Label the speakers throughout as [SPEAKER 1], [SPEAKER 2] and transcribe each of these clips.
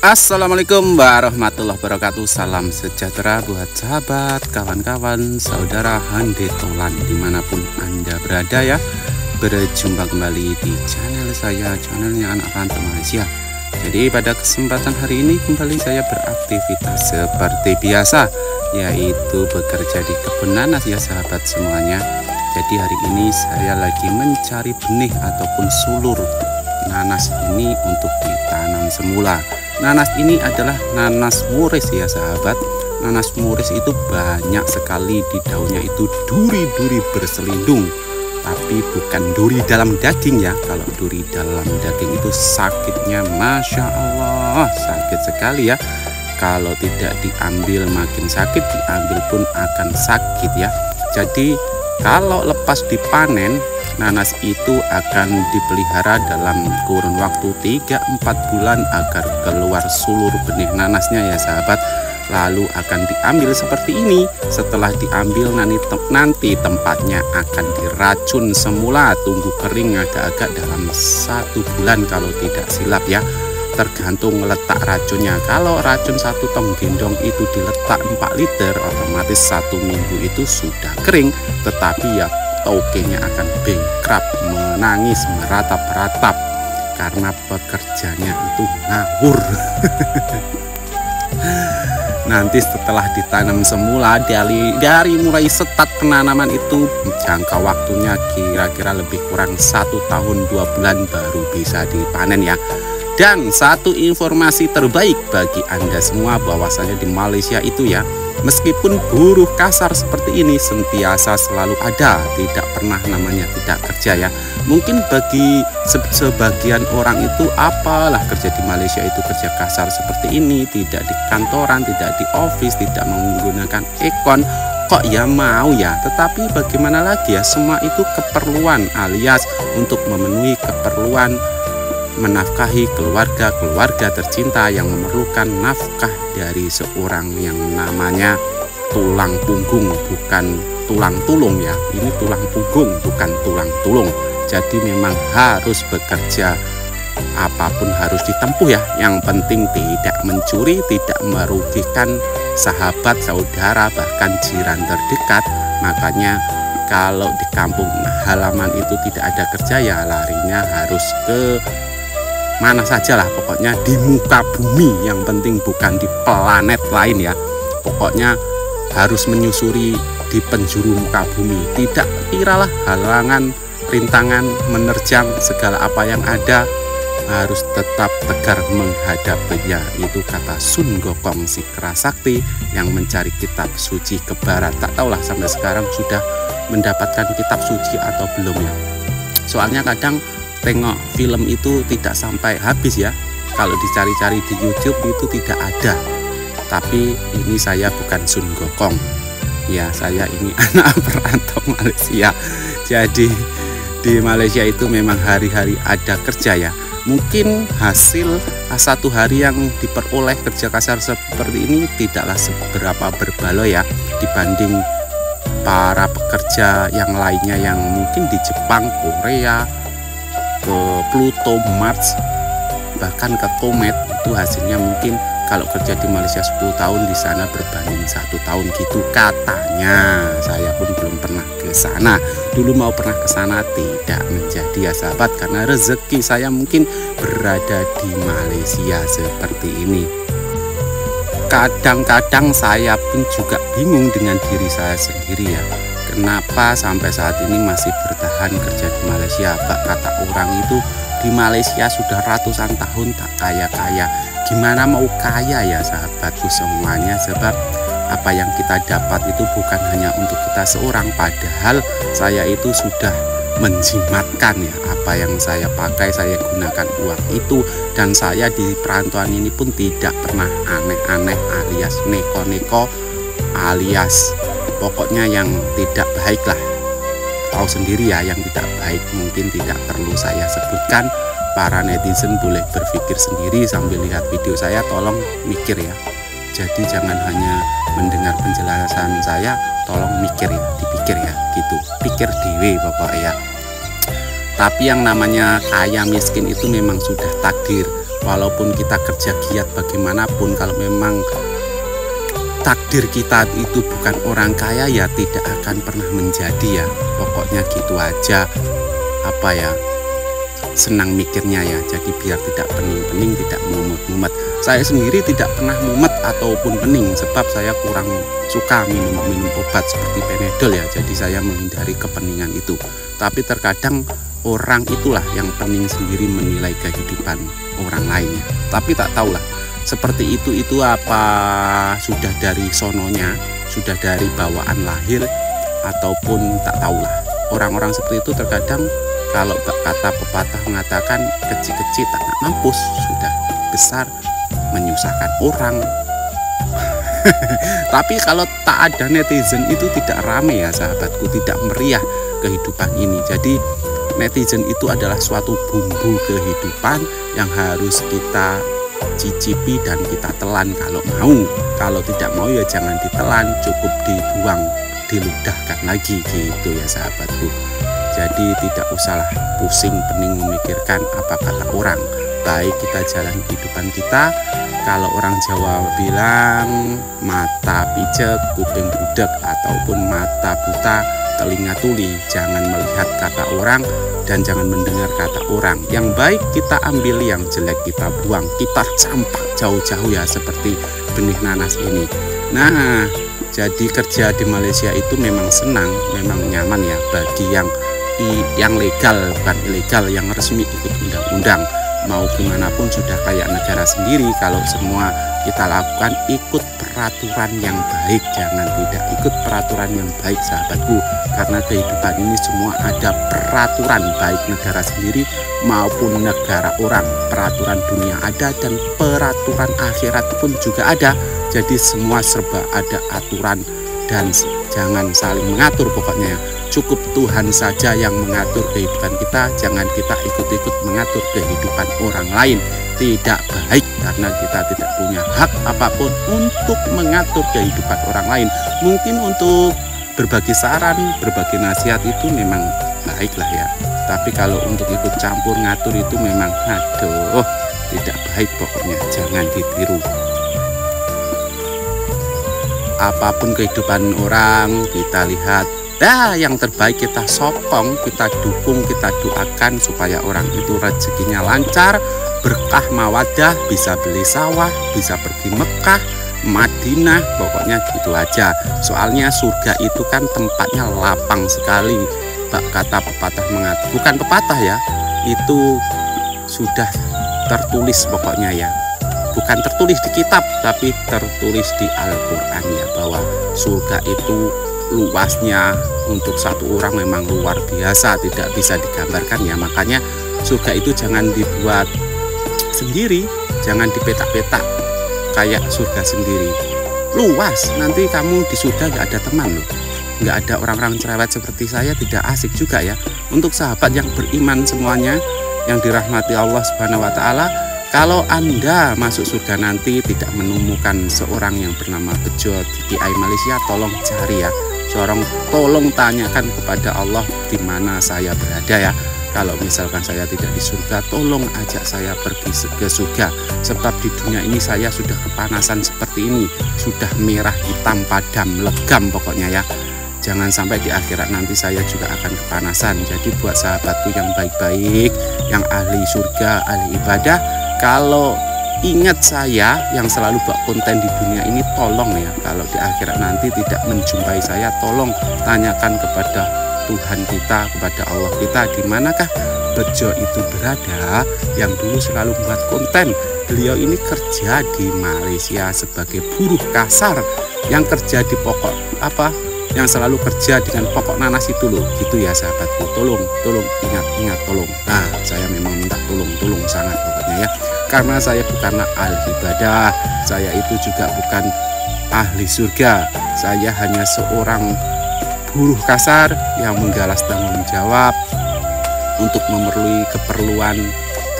[SPEAKER 1] Assalamualaikum warahmatullahi wabarakatuh. Salam sejahtera buat sahabat, kawan-kawan, saudara handetolan dimanapun Anda berada ya. Berjumpa kembali di channel saya, channelnya Anak Rantau Malaysia. Jadi pada kesempatan hari ini kembali saya beraktivitas seperti biasa, yaitu bekerja di kebun nanas ya sahabat semuanya. Jadi hari ini saya lagi mencari benih ataupun sulur nanas ini untuk ditanam semula. Nanas ini adalah nanas muris ya sahabat. Nanas muris itu banyak sekali di daunnya itu duri-duri berselindung. Tapi bukan duri dalam daging ya. Kalau duri dalam daging itu sakitnya Masya Allah, sakit sekali ya. Kalau tidak diambil makin sakit, diambil pun akan sakit ya. Jadi kalau lepas dipanen, nanas itu akan dipelihara dalam kurun waktu 3-4 bulan agar keluar sulur benih nanasnya ya sahabat. Lalu akan diambil seperti ini. Setelah diambil nanti tempatnya akan diracun semula. Tunggu kering agak-agak dalam 1 bulan kalau tidak silap ya. Tergantung letak racunnya. Kalau racun 1 tong gendong itu diletak 4 liter, otomatis 1 minggu itu sudah kering. Tetapi ya tokenya akan bankrupt, menangis, meratap-ratap karena pekerjanya itu ngawur. Nanti setelah ditanam semula dari mulai start penanaman itu jangka waktunya kira-kira lebih kurang 1 tahun 2 bulan baru bisa dipanen ya. Dan satu informasi terbaik bagi Anda semua bahwasanya di Malaysia itu ya, meskipun buruh kasar seperti ini sentiasa selalu ada, tidak pernah namanya tidak kerja ya. Mungkin bagi sebagian orang itu apalah kerja di Malaysia itu kerja kasar seperti ini, tidak di kantoran, tidak di office, tidak menggunakan ekon, kok ya mau ya. Tetapi bagaimana lagi ya, semua itu keperluan alias untuk memenuhi keperluan menafkahi keluarga tercinta yang memerlukan nafkah dari seorang yang namanya tulang punggung, bukan tulang tulung ya. Ini tulang punggung, bukan tulang tulung. Jadi memang harus bekerja, apapun harus ditempuh ya. Yang penting tidak mencuri, tidak merugikan sahabat, saudara, bahkan jiran terdekat. Makanya kalau di kampung halaman itu tidak ada kerja ya larinya harus ke mana saja lah, pokoknya di muka bumi. Yang penting bukan di planet lain ya. Pokoknya harus menyusuri di penjuru muka bumi. Tidak kiralah halangan, rintangan, menerjang segala apa yang ada, harus tetap tegar menghadapinya. Itu kata Sun Gokong si Kerasakti yang mencari kitab suci ke barat. Tak tahulah sampai sekarang sudah mendapatkan kitab suci atau belum ya. Soalnya kadang tengok film itu tidak sampai habis ya. Kalau dicari-cari di YouTube itu tidak ada. Tapi ini saya bukan Sun Gokong ya, saya ini anak perantau Malaysia. Jadi di Malaysia itu memang hari-hari ada kerja ya. Mungkin hasil 1 hari yang diperoleh kerja kasar seperti ini tidaklah seberapa berbaloi ya dibanding para pekerja yang lainnya yang mungkin di Jepang, Korea, ke Pluto, Mars, bahkan ke komet. Itu hasilnya mungkin kalau kerja di Malaysia 10 tahun, di sana berbanding 1 tahun gitu katanya. Saya pun belum pernah ke sana. Dulu mau pernah ke sana tidak menjadi ya sahabat, karena rezeki saya mungkin berada di Malaysia seperti ini. Kadang-kadang saya pun juga bingung dengan diri saya sendiri ya. Kenapa sampai saat ini masih bertahan kerja di Malaysia? Kata orang itu di Malaysia sudah ratusan tahun tak kaya-kaya. Gimana mau kaya ya sahabatku semuanya? Sebab apa yang kita dapat itu bukan hanya untuk kita seorang. Padahal saya itu sudah menjimatkan ya. Apa yang saya pakai, saya gunakan uang itu. Dan saya di perantauan ini pun tidak pernah aneh-aneh alias neko-neko alias pokoknya yang tidak baik lah. Tahu sendiri ya yang tidak baik, mungkin tidak perlu saya sebutkan. Para netizen boleh berpikir sendiri sambil lihat video saya, tolong mikir ya. Jadi jangan hanya mendengar penjelasan saya, tolong mikir ya, dipikir ya gitu. Pikir dewe pokoknya ya. Tapi yang namanya kaya miskin itu memang sudah takdir. walaupun kita kerja giat bagaimanapun, kalau memang takdir kita itu bukan orang kaya ya tidak akan pernah menjadi ya. Pokoknya gitu aja, senang mikirnya ya. Jadi biar tidak pening-pening, tidak mumet-mumet. Saya sendiri tidak pernah mumet ataupun pening sebab saya kurang suka minum obat seperti Panadol ya. Jadi saya menghindari kepeningan itu. Tapi terkadang orang itulah yang pening sendiri menilai kehidupan orang lainnya. Tapi tak tahulah seperti itu apa sudah dari sononya, sudah dari bawaan lahir, ataupun tak tahulah. Orang-orang seperti itu terkadang, kalau kata pepatah mengatakan, kecil-kecil tak nak mampus, sudah besar menyusahkan orang. Tapi kalau tak ada netizen itu tidak ramai ya sahabatku, tidak meriah kehidupan ini. Jadi netizen itu adalah suatu bumbu kehidupan yang harus kita cicipi dan kita telan kalau mau. Kalau tidak mau ya jangan ditelan, cukup dibuang, diludahkan lagi gitu ya sahabatku. Jadi tidak usahlah pusing pening memikirkan apa kata orang. Baik kita jalan kehidupan kita. Kalau orang Jawa bilang mata picek, kuping budek, ataupun mata buta, telinga tuli. Jangan melihat kata orang dan jangan mendengar kata orang. Yang baik kita ambil, yang jelek kita buang, kita campak jauh-jauh ya, seperti benih nanas ini. Nah, jadi kerja di Malaysia itu memang senang, memang nyaman ya bagi yang legal, bukan ilegal, yang resmi ikut undang-undang. Mau gimana pun sudah kayak negara sendiri. Kalau semua kita lakukan ikut peraturan yang baik, jangan tidak ikut peraturan yang baik sahabatku. Karena kehidupan ini semua ada peraturan, baik negara sendiri maupun negara orang. Peraturan dunia ada dan peraturan akhirat pun juga ada. Jadi semua serba ada aturan dan jangan saling mengatur pokoknya. Cukup Tuhan saja yang mengatur kehidupan kita. Jangan kita ikut-ikut mengatur kehidupan orang lain. Tidak baik, karena kita tidak punya hak apapun untuk mengatur kehidupan orang lain. Mungkin untuk berbagi saran, berbagi nasihat itu memang baiklah ya. Tapi kalau untuk ikut campur ngatur itu memang tidak baik pokoknya. Jangan ditiru. Apapun kehidupan orang, kita lihat yang terbaik kita sokong, kita dukung, kita doakan supaya orang itu rezekinya lancar, berkah mawadah, bisa beli sawah, bisa pergi Mekah, Madinah, pokoknya gitu aja. Soalnya surga itu kan tempatnya lapang sekali. Kata pepatah bukan pepatah ya, itu sudah tertulis pokoknya ya. Bukan tertulis di kitab, tapi tertulis di Al-Quran ya, bahwa surga itu luasnya untuk satu orang memang luar biasa, tidak bisa digambarkan ya. Makanya surga itu jangan dibuat sendiri, jangan dipetak-petak kayak surga sendiri. Luas, nanti kamu di surga gak ada teman loh, gak ada orang-orang cerewet seperti saya, tidak asik juga ya. Untuk sahabat yang beriman semuanya, yang dirahmati Allah Subhanahu wa Ta'ala, kalau Anda masuk surga nanti tidak menemukan seorang yang bernama Bejo di TI Malaysia, tolong cari ya. Tolong tanyakan kepada Allah di mana saya berada ya. Kalau misalkan saya tidak di surga, tolong ajak saya pergi ke surga. Sebab di dunia ini saya sudah kepanasan seperti ini, sudah merah, hitam, padam, legam pokoknya ya. Jangan sampai di akhirat nanti saya juga akan kepanasan. Jadi buat sahabatku yang baik-baik, yang ahli surga, ahli ibadah, kalau ingat saya yang selalu buat konten di dunia ini, tolong ya, kalau di akhirat nanti tidak menjumpai saya, tolong tanyakan kepada Tuhan kita, kepada Allah kita, di manakah Bejo itu berada, yang dulu selalu buat konten. Beliau ini kerja di Malaysia sebagai buruh kasar, yang kerja di yang selalu kerja dengan pokok nanas itu loh, gitu ya sahabatku. Tolong ingat, tolong. Nah, saya memang minta tolong sangat pokoknya ya. Karena saya bukanlah ahli ibadah, saya itu juga bukan ahli surga. Saya hanya seorang buruh kasar yang menggalas tanggung jawab untuk memenuhi keperluan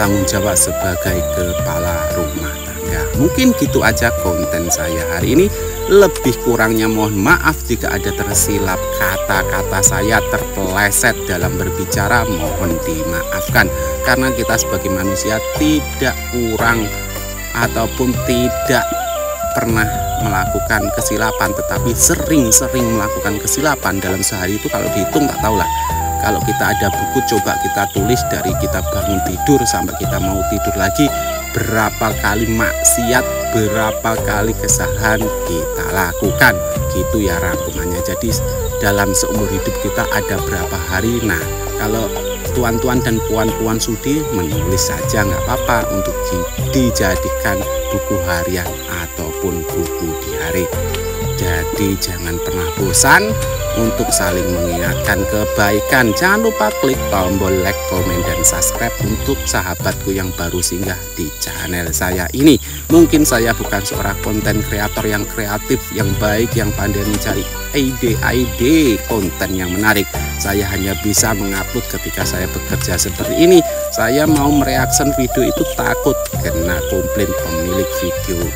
[SPEAKER 1] tanggung jawab sebagai kepala rumah tangga. Mungkin gitu aja konten saya hari ini. Lebih kurangnya mohon maaf jika ada tersilap kata-kata saya terpeleset dalam berbicara, mohon dimaafkan. Karena kita sebagai manusia tidak kurang ataupun tidak pernah melakukan kesilapan, tetapi sering-sering melakukan kesilapan. Dalam sehari itu kalau dihitung tak tahulah. Kalau kita ada buku, coba kita tulis dari kita bangun tidur sampai kita mau tidur lagi, berapa kali maksiat, berapa kali kesalahan kita lakukan, gitu ya rangkumannya. Jadi dalam seumur hidup kita ada berapa hari. Nah, kalau tuan-tuan dan puan-puan sudi menulis saja nggak apa-apa untuk dijadikan buku harian ataupun buku diari. Jadi jangan pernah bosan untuk saling mengingatkan kebaikan. Jangan lupa klik tombol like, komen, dan subscribe untuk sahabatku yang baru singgah di channel saya ini. Mungkin saya bukan seorang konten kreator yang kreatif, yang baik, yang pandai mencari ide-ide konten yang menarik. Saya hanya bisa mengupload ketika saya bekerja seperti ini. Saya mau mereaction video itu takut kena komplain pemilik video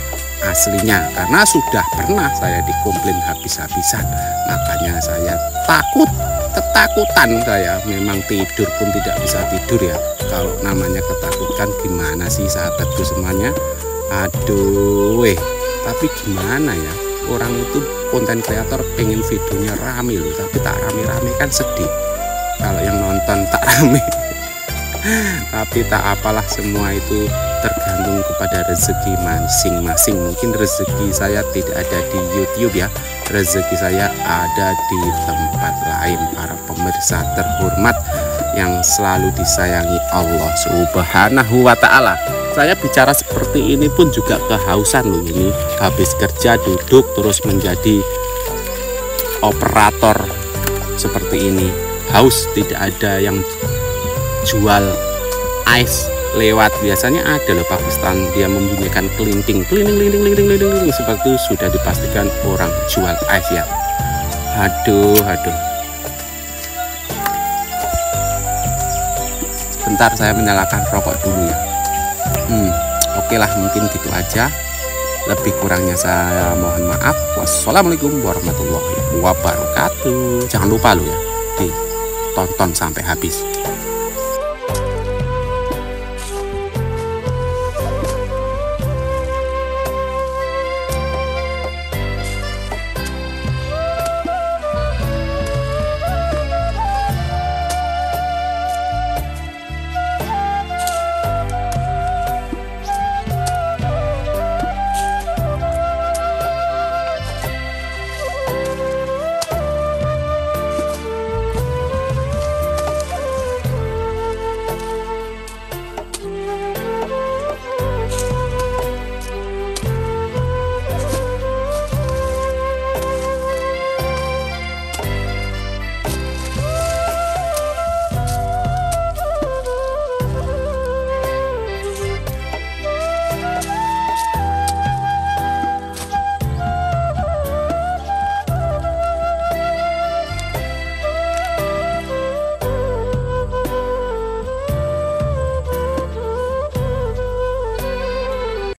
[SPEAKER 1] aslinya, karena sudah pernah saya dikomplain habis-habisan. Makanya saya ketakutan saya, memang tidur pun tidak bisa tidur ya. Kalau namanya ketakutan gimana sih sahabatku semuanya? Aduh tapi gimana ya, orang itu konten kreator pengen videonya rame loh, tapi tak rame-rame kan sedih. Kalau yang nonton tak rame tapi tak apalah, semua itu tergantung kepada rezeki masing-masing. Mungkin rezeki saya tidak ada di YouTube ya, rezeki saya ada di tempat lain. Para pemirsa terhormat yang selalu disayangi Allah Subhanahu wa Ta'ala. Saya bicara seperti ini pun juga kehausan loh. Ini habis kerja duduk terus menjadi operator seperti ini, haus, tidak ada yang jual ice lewat. Biasanya ada loh Pakistan, dia membunyikan kelinting seperti itu, sudah dipastikan orang jual ice ya. Aduh bentar saya menyalakan rokok dulu ya. Oke lah, mungkin gitu aja. Lebih kurangnya saya mohon maaf. Wassalamualaikum warahmatullahi wabarakatuh. Jangan lupa lo ya, ditonton sampai habis.